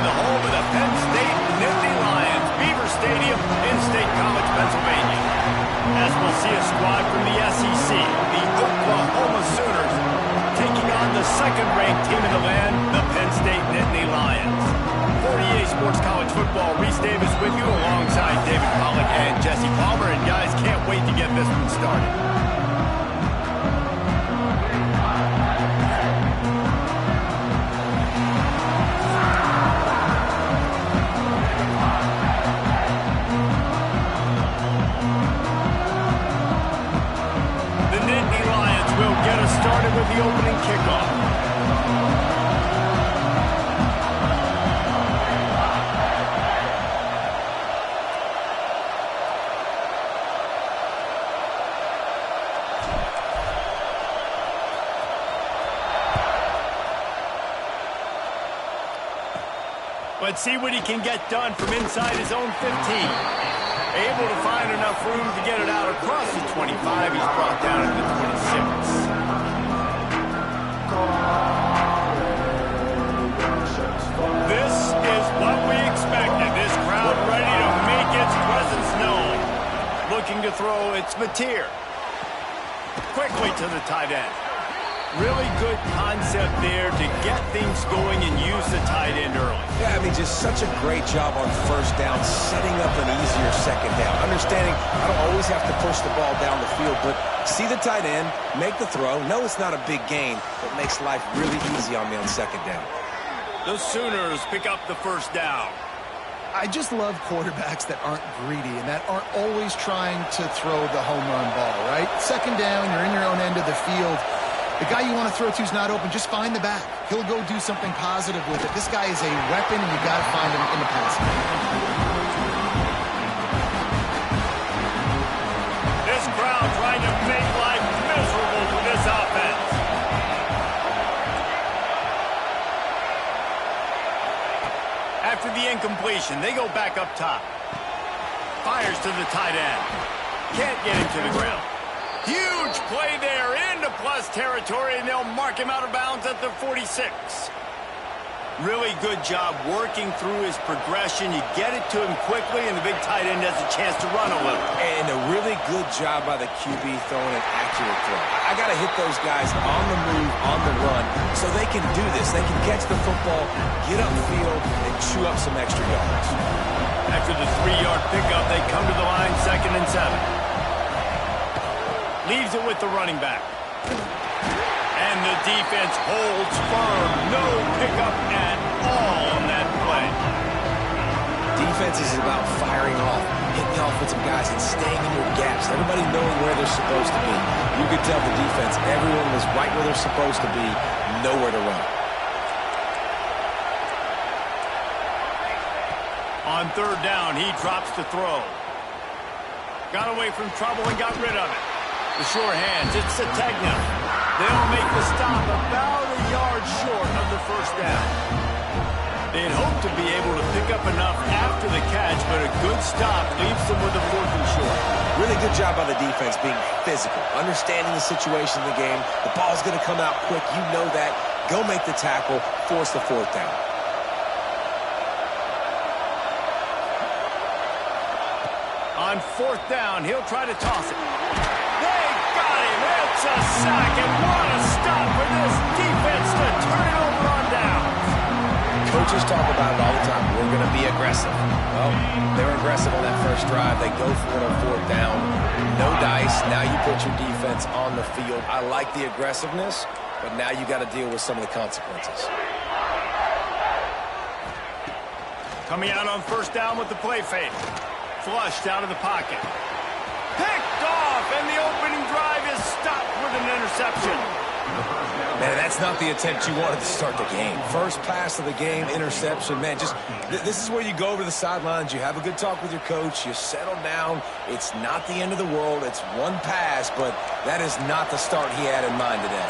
the home of the Penn State Nittany Lions, Beaver Stadium in State College, Pennsylvania. As we'll see a squad from the SEC, the Oklahoma Sooners, taking on the second-ranked team in the land, the Penn State Nittany Lions. 48 Sports College Football, Reese Davis with you alongside David Pollack and Jesse Palmer. And guys, can't wait to get this one started. The Nittany Lions will get us started with the opening kickoff. Let's see what he can get done from inside his own 15. Able to find enough room to get it out across the 25. He's brought down at the 26. This is what we expected. This crowd ready to make its presence known. Looking to throw, it's Mateer. Quickly to the tight end. Really good concept there to get things going and use the tight end early. Yeah, I mean, just such a great job on first down, setting up an easier second down. Understanding I don't always have to push the ball down the field, but see the tight end, make the throw. No, it's not a big gain, but makes life really easy on me on second down. The Sooners pick up the first down. I just love quarterbacks that aren't greedy and that aren't always trying to throw the home run ball, right? Second down, you're in your own end of the field. The guy you want to throw to is not open. Just find the back. He'll go do something positive with it. This guy is a weapon, and you got to find him in the passing game. This crowd trying to make life miserable for this offense. After the incompletion, they go back up top. Fires to the tight end. Can't get him to the ground. Huge play there into plus territory, and they'll mark him out of bounds at the 46. Really good job working through his progression. You get it to him quickly, and the big tight end has a chance to run a little. And a really good job by the QB throwing an accurate throw. I got to hit those guys on the move, on the run, so they can do this. They can catch the football, get upfield, and chew up some extra yards. After the 3-yard pickup, they come to the line, 2nd and 7. Leaves it with the running back. And the defense holds firm. No pickup at all on that play. Defense is about firing off, hitting the offensive guys, and staying in your gaps. Everybody knowing where they're supposed to be. You could tell the defense, everyone was right where they're supposed to be, nowhere to run. On 3rd down, he drops the throw. Got away from trouble and got rid of it. The sure hands, it's Sategna. They'll make the stop about a yard short of the first down. They'd hoped to be able to pick up enough after the catch, but a good stop leaves them with a 4th and short. Really good job by the defense being physical, understanding the situation in the game. The ball's going to come out quick. You know that. Go make the tackle, force the 4th down. On 4th down, he'll try to toss it. They got him. It's a sack, and what a stop for this defense to turn it over on downs. Coaches talk about it all the time. We're going to be aggressive. Well, they were aggressive on that first drive. They go for it on 4th down. No dice. Now you put your defense on the field. I like the aggressiveness, but now you got to deal with some of the consequences. Coming out on 1st down with the play fake. Flushed out of the pocket. Picked off, and the opening drive is stopped with an interception. Man, that's not the attempt you wanted to start the game. First pass of the game, interception. Man, just this is where you go over the sidelines. You have a good talk with your coach. You settle down. It's not the end of the world. It's one pass, but that is not the start he had in mind today.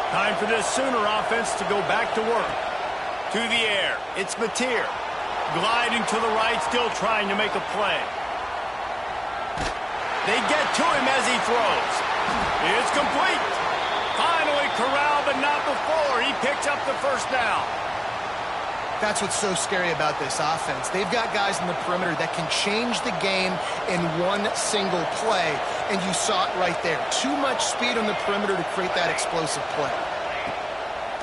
Time for this Sooner offense to go back to work. To the air, it's Mateer. Gliding to the right, still trying to make a play. They get to him as he throws. It's complete. Finally corralled, but not before. He picks up the first down. That's what's so scary about this offense. They've got guys in the perimeter that can change the game in one single play, and you saw it right there. Too much speed on the perimeter to create that explosive play.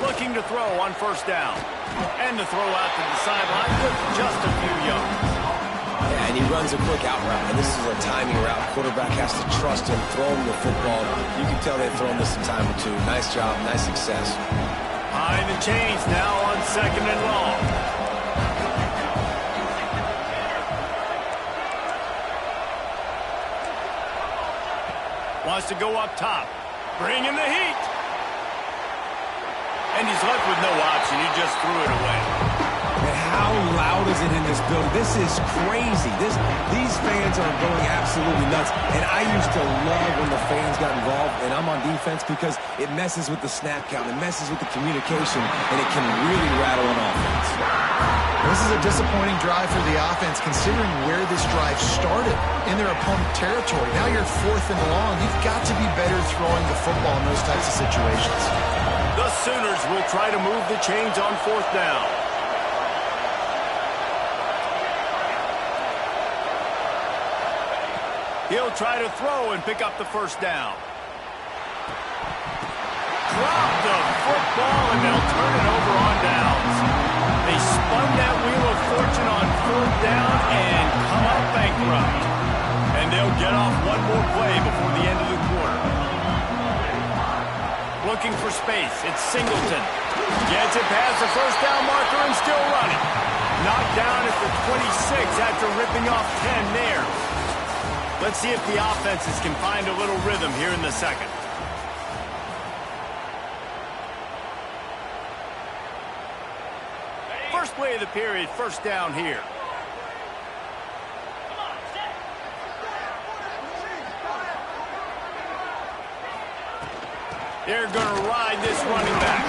Looking to throw on first down. And to throw out to the sideline with just a few yards. Yeah, and he runs a quick out route, and this is a timing route. Quarterback has to trust him, throw him the football. You can tell they've thrown this a time or two. Nice job, nice success. Behind the chains now on second and long. Wants to go up top. Bring in the heat. And he's left with no option. He just threw it away. And how loud is it in this building? This is crazy. These fans are going absolutely nuts. And I used to love when the fans got involved, and I'm on defense because it messes with the snap count. It messes with the communication, and it can really rattle an offense. This is a disappointing drive for the offense considering where this drive started in their opponent territory. Now you're fourth and long. You've got to be better throwing the football in those types of situations. The Sooners will try to move the chains on fourth down. He'll try to throw and pick up the first down. Drop the football, and they'll turn it over on downs. They spun that wheel of fortune on fourth down and come out bankrupt. And they'll get off one more play before the end of the quarter. Looking for space. It's Singleton. Gets it past the first down marker and still running. Knocked down at the 26 after ripping off 10 there. Let's see if the offenses can find a little rhythm here in the second. First play of the period, first down here. They're going to ride this running back.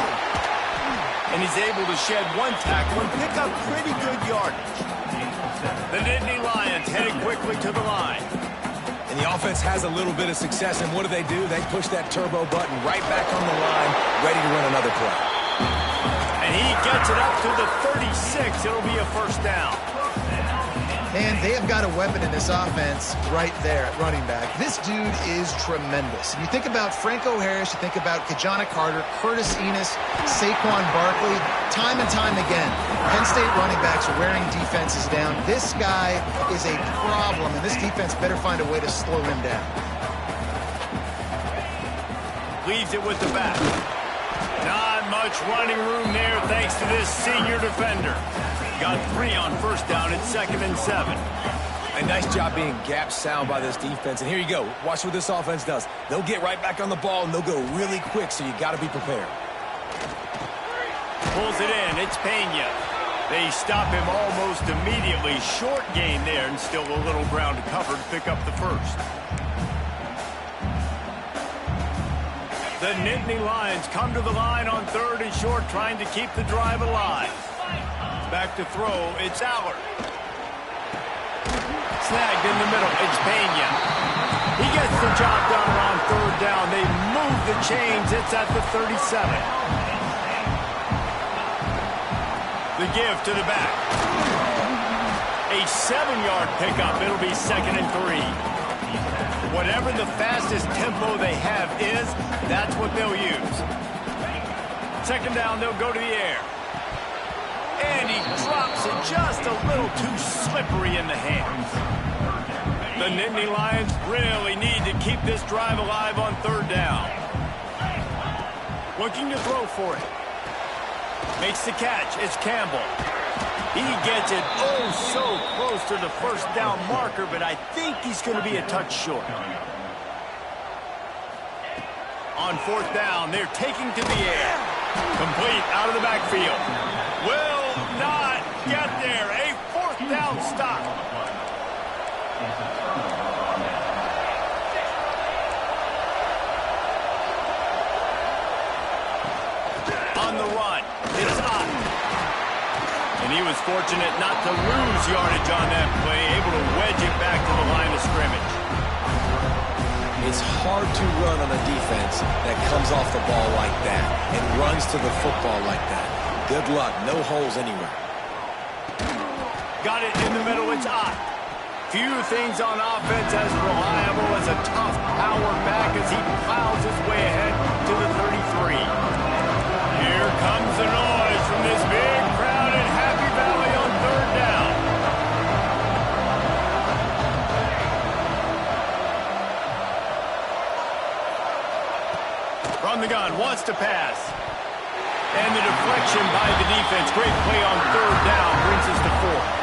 And he's able to shed one tackle and pick up pretty good yardage. The Nittany Lions headed quickly to the line. And the offense has a little bit of success, and what do? They push that turbo button right back on the line, ready to run another play. And he gets it up to the 36. It'll be a first down. And they have got a weapon in this offense right there at running back. This dude is tremendous. If you think about Franco Harris, you think about Kajana Carter, Curtis Enis, Saquon Barkley, time and time again, Penn State running backs are wearing defenses down. This guy is a problem, and this defense better find a way to slow him down. Leaves it with the back. Not much running room there thanks to this senior defender. Got 3 on first down at 2nd and 7. A nice job being gap sound by this defense. And here you go. Watch what this offense does. They'll get right back on the ball, and they'll go really quick, so you got to be prepared. Pulls it in. It's Pena. They stop him almost immediately. Short gain there, and still a little ground to cover to pick up the first. The Nittany Lions come to the line on 3rd and short, trying to keep the drive alive. Back to throw, it's Allard. Snagged in the middle, it's Pena. He gets the job done around 3rd down. They move the chains, it's at the 37. The give to the back. A 7-yard pickup, it'll be 2nd and 3. Whatever the fastest tempo they have is, that's what they'll use. 2nd down, they'll go to the air. And he drops it just a little too slippery in the hands. The Nittany Lions really need to keep this drive alive on 3rd down. Looking to throw for it. Makes the catch. It's Campbell. He gets it so close to the first down marker, but I think he's going to be a touch short. On 4th down, they're taking to the air. Complete out of the backfield. Will not get there. A 4th down stop. On the run, it's up. And he was fortunate not to lose yardage on that play, able to wedge it back to the line of scrimmage. It's hard to run on a defense that comes off the ball like that and runs to the football like that. Good luck. No holes anywhere. Got it in the middle, it's Ott. Few things on offense as reliable as a tough power back as he plows his way ahead to the 33. Here comes the noise from this big crowd in Happy Valley on third down. From the gun, wants to pass. And the deflection by the defense. Great play on third down brings us to fourth.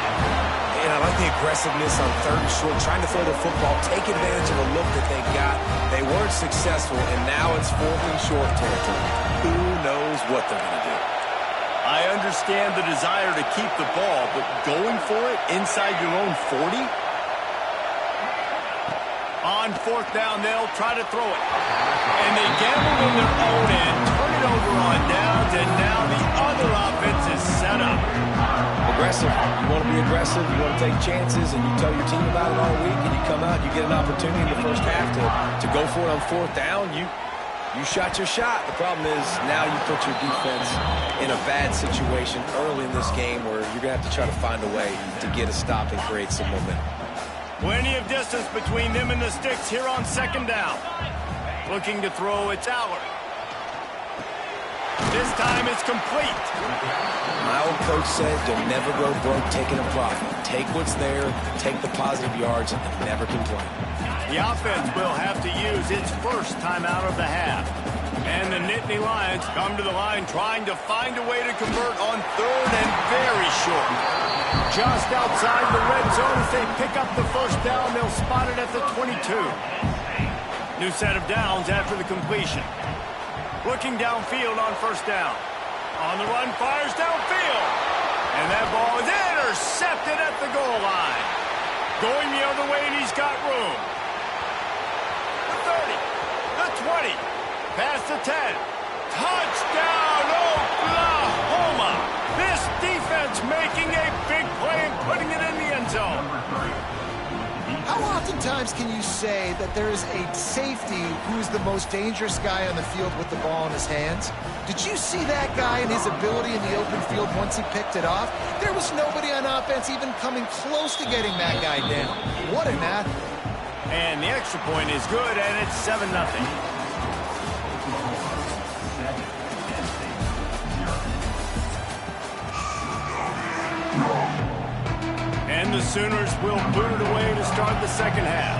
And I like the aggressiveness on third and short, trying to throw the football, take advantage of a look that they got. They weren't successful, and now it's fourth and short territory. Who knows what they're going to do? I understand the desire to keep the ball, but going for it inside your own 40? On fourth down, they'll try to throw it. And they gamble in their own end, turn it over on downs, and now the other offense is set up. Aggressive. You want to be aggressive, you want to take chances, and you tell your team about it all week, and you come out and you get an opportunity in the first half to go for it on fourth down. You shot your shot. The problem is now you put your defense in a bad situation early in this game where you're going to have to try to find a way to get a stop and create some momentum. Plenty of distance between them and the sticks here on second down. Looking to throw, it's Allard. This time it's complete. My old coach said you'll never go broke taking a profit. Take what's there, take the positive yards, and never complain. The offense will have to use its first time out of the half. And the Nittany Lions come to the line trying to find a way to convert on third and very short. Just outside the red zone as they pick up the first down, they'll spot it at the 22. New set of downs after the completion. Looking downfield on first down. On the run, fires downfield. And that ball is intercepted at the goal line. Going the other way, and he's got room. The 30, the 20, past the 10. Touchdown, Oklahoma! This defense making a big play and putting it in the end zone. How oftentimes can you say that there is a safety who's the most dangerous guy on the field with the ball in his hands? Did you see that guy and his ability in the open field once he picked it off? There was nobody on offense even coming close to getting that guy down. What an athlete. And the extra point is good, and it's 7-0. And the Sooners will boot it away to start the second half.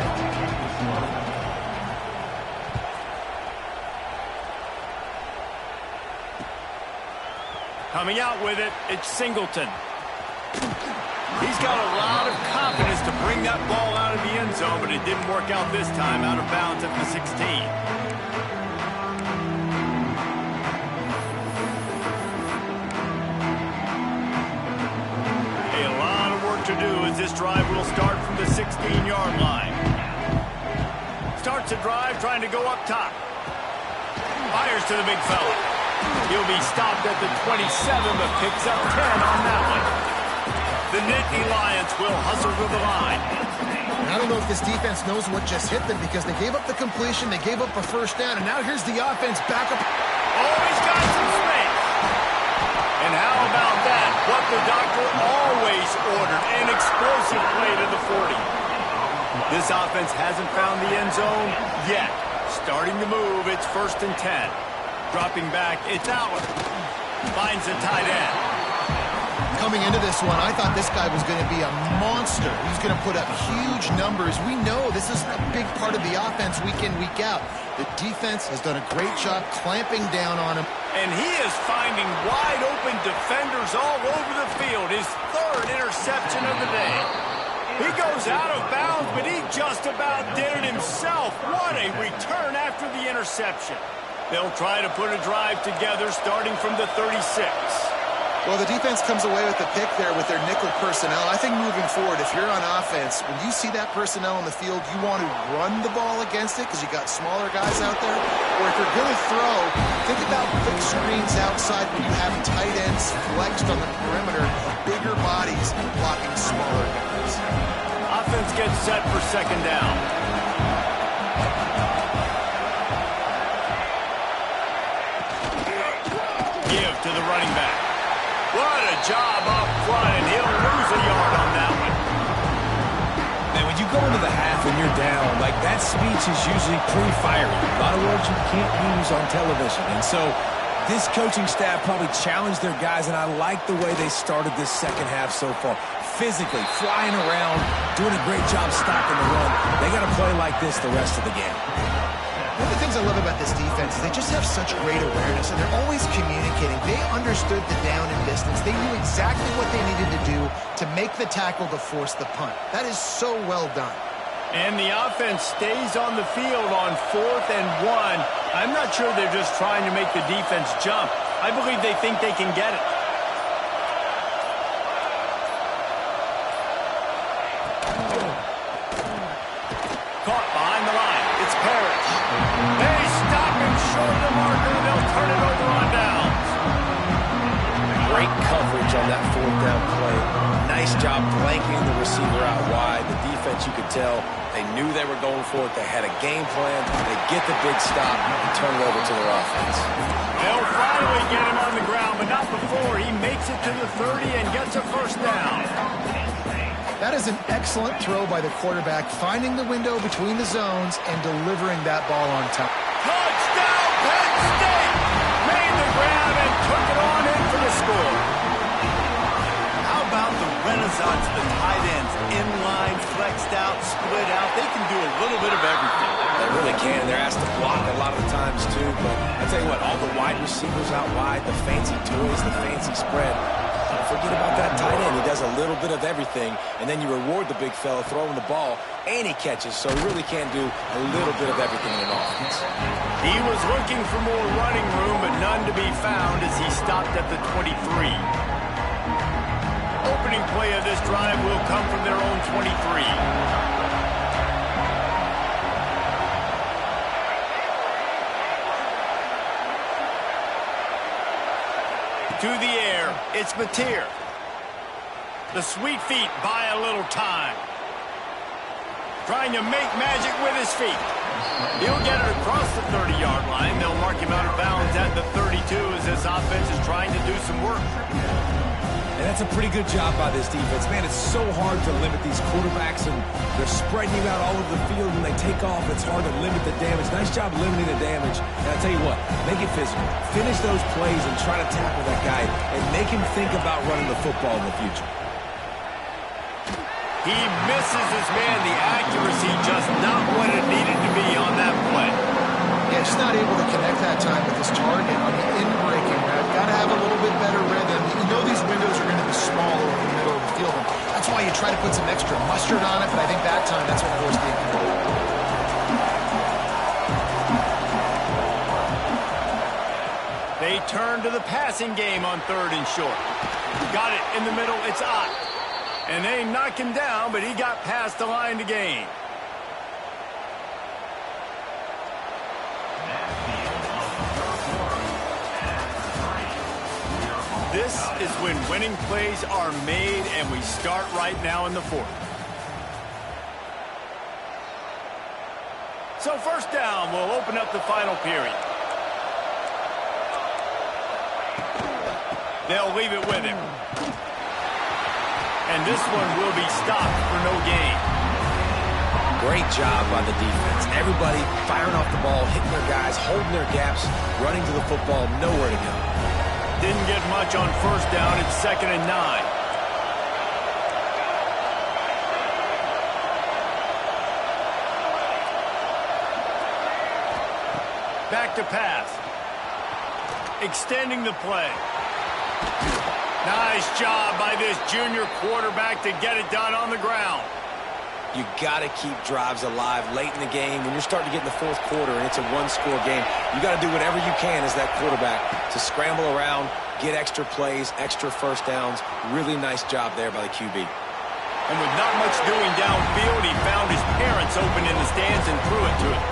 Coming out with it, it's Singleton. He's got a lot of confidence to bring that ball out of the end zone, but it didn't work out this time, out of bounds at the 16. To do as this drive will start from the 16-yard line. Starts a drive trying to go up top. Fires to the big fella. He'll be stopped at the 27, but picks up 10 on that one. The Nittany Lions will hustle to the line. I don't know if this defense knows what just hit them because they gave up the completion, they gave up a first down, and now here's the offense back up. Oh, he's got some space. And how about that? What the doctor always ordered, an explosive play to the 40. This offense hasn't found the end zone yet. Starting to move, it's 1st and 10. Dropping back, it's Allard. Finds the tight end. Coming into this one, I thought this guy was going to be a monster. He's going to put up huge numbers. We know this is a big part of the offense week in, week out. The defense has done a great job clamping down on him. And he is finding wide-open defenders all over the field. His 3rd interception of the day. He goes out of bounds, but he just about did it himself. What a return after the interception. They'll try to put a drive together starting from the 36. Well, the defense comes away with the pick there with their nickel personnel. I think moving forward, if you're on offense, when you see that personnel on the field, you want to run the ball against it because you got smaller guys out there. Or if you're going to throw, think about quick screens outside when you have tight ends flexed on the perimeter, bigger bodies blocking smaller guys. Offense gets set for second down. Give to the running back. What a job up front, and he'll lose a yard on that speech is usually pretty fiery. A lot of words you can't use on television. And so this coaching staff probably challenged their guys, and I like the way they started this second half so far. Physically, flying around, doing a great job stopping the run. They got to play like this the rest of the game. One of the things I love about this defense is they just have such great awareness, and they're always communicating. They understood the down and distance. They knew exactly what they needed to do to make the tackle to force the punt. That is so well done. And the offense stays on the field on 4th and 1. I'm not sure they're just trying to make the defense jump. I believe they think they can get it. Caught behind the line. It's Parrish. They stop him short of the marker. They'll turn it over on downs. Great coverage on that 4th down play. Nice job blanketing the receiver out wide. The defense, you could tell, they knew they were going for it. They had a game plan. They get the big stop and turn it over to their offense. They'll finally get him on the ground, but not before he makes it to the 30 and gets a first down. That is an excellent throw by the quarterback, finding the window between the zones and delivering that ball on time. Touchdown, Penn State! Made the grab and took it on in for the score. How about the renaissance of the tight ends? Inline, flexed out, split out. They can do a little bit of everything. They really can. They're asked to block a lot of the times, too. But I tell you what, all the wide receivers out wide, the fancy toys, the fancy spread. Don't forget about that tight end. He does a little bit of everything, and then you reward the big fella throwing the ball, and he catches, so he really can do a little bit of everything in an offense. He was looking for more running room, but none to be found as he stopped at the 23. Opening play of this drive will come from their own 23. To the air, it's Mateer. The sweet feet buy a little time. Trying to make magic with his feet. He'll get it across the 30-yard line. They'll mark him out of bounds at the 32 as this offense is trying to do some work. And that's a pretty good job by this defense. Man, it's so hard to limit these quarterbacks, and they're spreading you out all over the field. When they take off, it's hard to limit the damage. Nice job limiting the damage. And I tell you what, make it physical. Finish those plays and try to tackle that guy and make him think about running the football in the future. He misses his man. The accuracy just not what it needed to be on that play. Yeah, just not able to connect that time with his target on the in-breaking route. Got to have a little bit better rhythm. You know these windows are going to be small over the middle of the field. That's why you try to put some extra mustard on it, but I think that time that's what forced the incomplete. They turn to the passing game on 3rd and short. Got it in the middle. It's Ott. And they knock him down, but he got past the line to gain. This is when winning plays are made, and we start right now in the 4th. So 1st down will open up the final period. They'll leave it with him. And this one will be stopped for no gain. Great job by the defense. Everybody firing off the ball, hitting their guys, holding their gaps, running to the football, nowhere to go. Didn't get much on 1st down. It's 2nd and 9. Back to pass. Extending the play. Nice job by this junior quarterback to get it done on the ground. You got to keep drives alive late in the game. When you're starting to get in the 4th quarter and it's a one-score game, you got to do whatever you can as that quarterback to scramble around, get extra plays, extra first downs. Really nice job there by the QB. And with not much doing downfield, he found his parents open in the stands and threw it to him.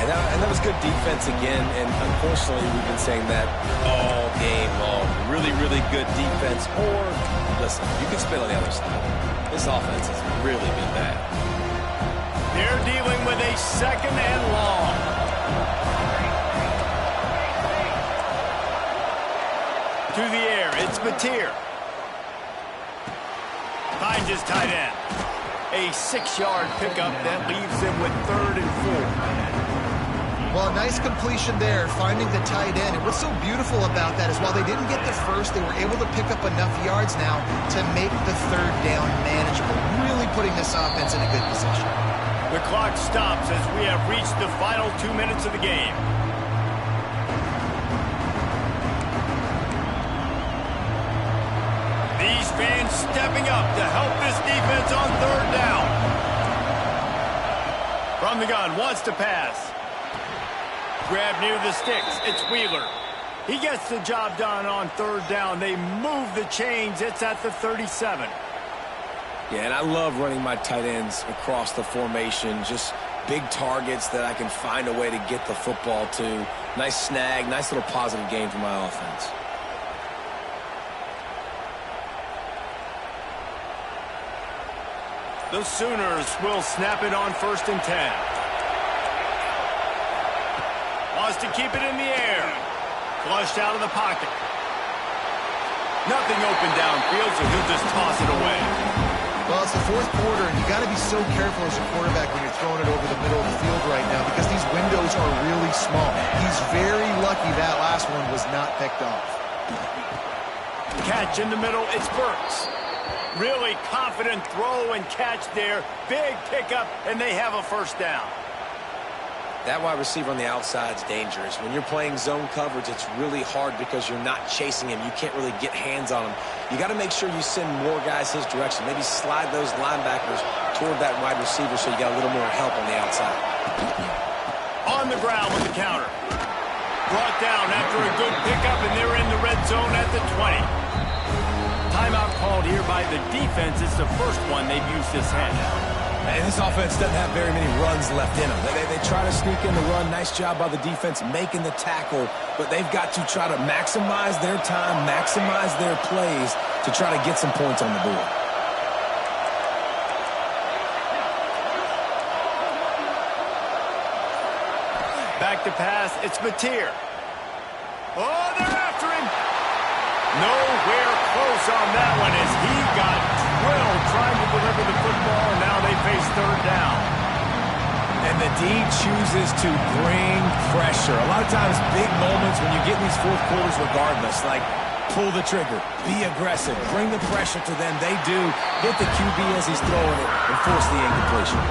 And that was good defense again, and unfortunately we've been saying that all game long. Really, really good defense. Or, listen, you can spin on the other side. This offense has really been bad. They're dealing with a 2nd and long. To the air, it's Mateer. Finds his tight end. A 6-yard pickup that leaves them with 3rd and 4. Well, nice completion there, finding the tight end. And what's so beautiful about that is while they didn't get the first, they were able to pick up enough yards now to make the 3rd down manageable, really putting this offense in a good position. The clock stops as we have reached the final 2 minutes of the game. These fans stepping up to help this defense on 3rd down. From the gun, wants to pass. Grab near the sticks. It's Wheeler. He gets the job done on 3rd down. They move the chains. It's at the 37. Yeah, and I love running my tight ends across the formation. Just big targets that I can find a way to get the football to. Nice snag, nice little positive gain for my offense. The Sooners will snap it on 1st and 10. Wants to keep it in the air. Flushed out of the pocket. Nothing open downfield, so he'll just toss it away. Well, it's the 4th quarter, and you got to be so careful as a quarterback when you're throwing it over the middle of the field right now because these windows are really small. He's very lucky that last one was not picked off. Catch in the middle, it's Burks. Really confident throw and catch there. Big pickup, and they have a 1st down. That wide receiver on the outside is dangerous. When you're playing zone coverage, it's really hard because you're not chasing him. You can't really get hands on him. You got to make sure you send more guys his direction. Maybe slide those linebackers toward that wide receiver so you got a little more help on the outside. On the ground with the counter. Brought down after a good pickup, and they're in the red zone at the 20. Timeout called here by the defense. It's the first one they've used this handout. And this offense doesn't have very many runs left in them. They try to sneak in the run. Nice job by the defense making the tackle. But they've got to try to maximize their time, maximize their plays to try to get some points on the board. Back to pass. It's Mateer. Oh, they're after him. Nowhere close on that one as he got drilled trying to deliver the football, and now they face 3rd down. And the D chooses to bring pressure. A lot of times, big moments when you get in these 4th quarters regardless, like pull the trigger, be aggressive, bring the pressure to them. They do hit the QB as he's throwing it and force the incompletion.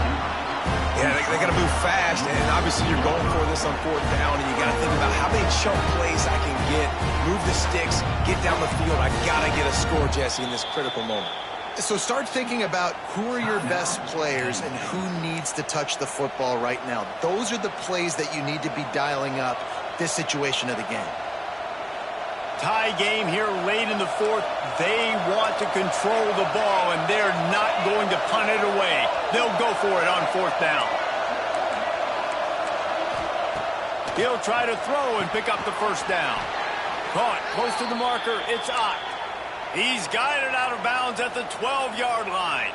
Yeah, they got to move fast, and obviously you're going for this on 4th down, and you got to think about how many chunk plays I can get, move the sticks, get down the field. I got to get a score, Jesse, in this critical moment. So start thinking about who are your best players and who needs to touch the football right now. Those are the plays that you need to be dialing up this situation of the game. Tie game here late in the 4th. They want to control the ball, and they're not going to punt it away. They'll go for it on 4th down. He'll try to throw and pick up the 1st down. Caught close to the marker. It's Ott. He's guided out of bounds at the 12-yard line.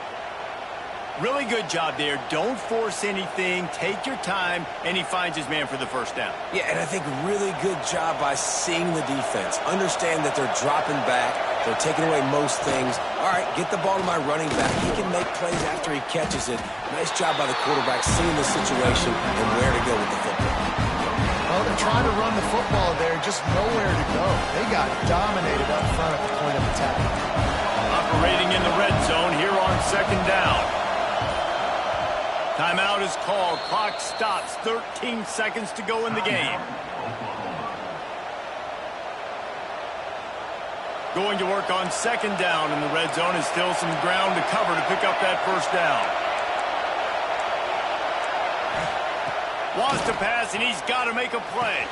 Really good job there. Don't force anything. Take your time, and he finds his man for the 1st down. Yeah, and I think really good job by seeing the defense. Understand that they're dropping back. They're taking away most things. All right, get the ball to my running back. He can make plays after he catches it. Nice job by the quarterback seeing the situation and where to go with the football. Well, they're trying to run the football there, just nowhere to go. They got dominated up front at the point of attack. Operating in the red zone here on 2nd down. Timeout is called. Clock stops. 13 seconds to go in the game. Going to work on 2nd down in the red zone, and still some ground to cover to pick up that 1st down. Wants to pass, and he's got to make a play.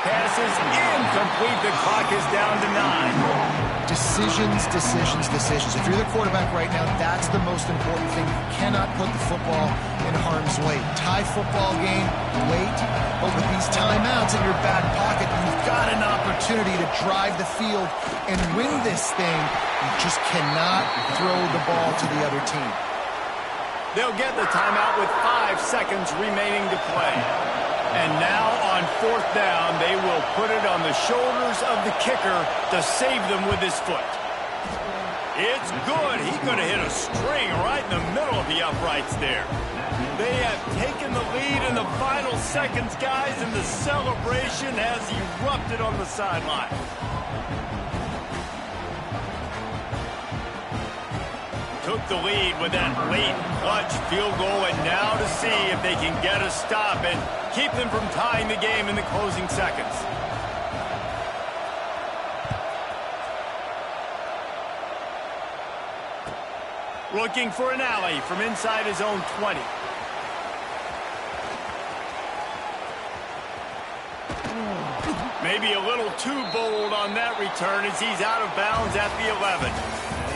Pass is incomplete. The clock is down to 9. Decisions, decisions, decisions. If you're the quarterback right now, that's the most important thing. You cannot put the football in harm's way. Tie football game, wait. But with these timeouts in your back pocket, you've got an opportunity to drive the field and win this thing. You just cannot throw the ball to the other team. They'll get the timeout with 5 seconds remaining to play. And now on 4th down, they will put it on the shoulders of the kicker to save them with his foot. It's good. He could have hit a string right in the middle of the uprights there. They have taken the lead in the final seconds, guys, and the celebration has erupted on the sideline. Took the lead with that late clutch field goal, and now to see if they can get a stop and keep them from tying the game in the closing seconds. Looking for an alley from inside his own 20. Maybe a little too bold on that return as he's out of bounds at the 11.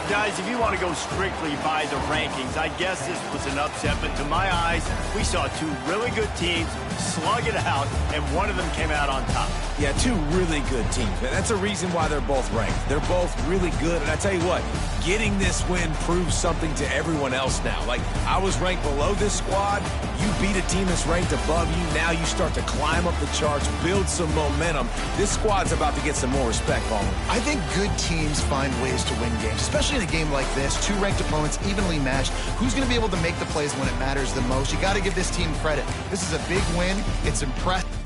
Guys, if you want to go strictly by the rankings, I guess this was an upset, but to my eyes, we saw two really good teams slug it out, and one of them came out on top. Yeah, two really good teams, man. That's a reason why they're both ranked. They're both really good, and I tell you what, getting this win proves something to everyone else now. Like, I was ranked below this squad. You beat a team that's ranked above you. Now you start to climb up the charts, build some momentum. This squad's about to get some more respect on them. I think good teams find ways to win games, especially in a game like this. Two ranked opponents evenly matched. Who's going to be able to make the plays when it matters the most? You got to give this team credit. This is a big win. It's impressive.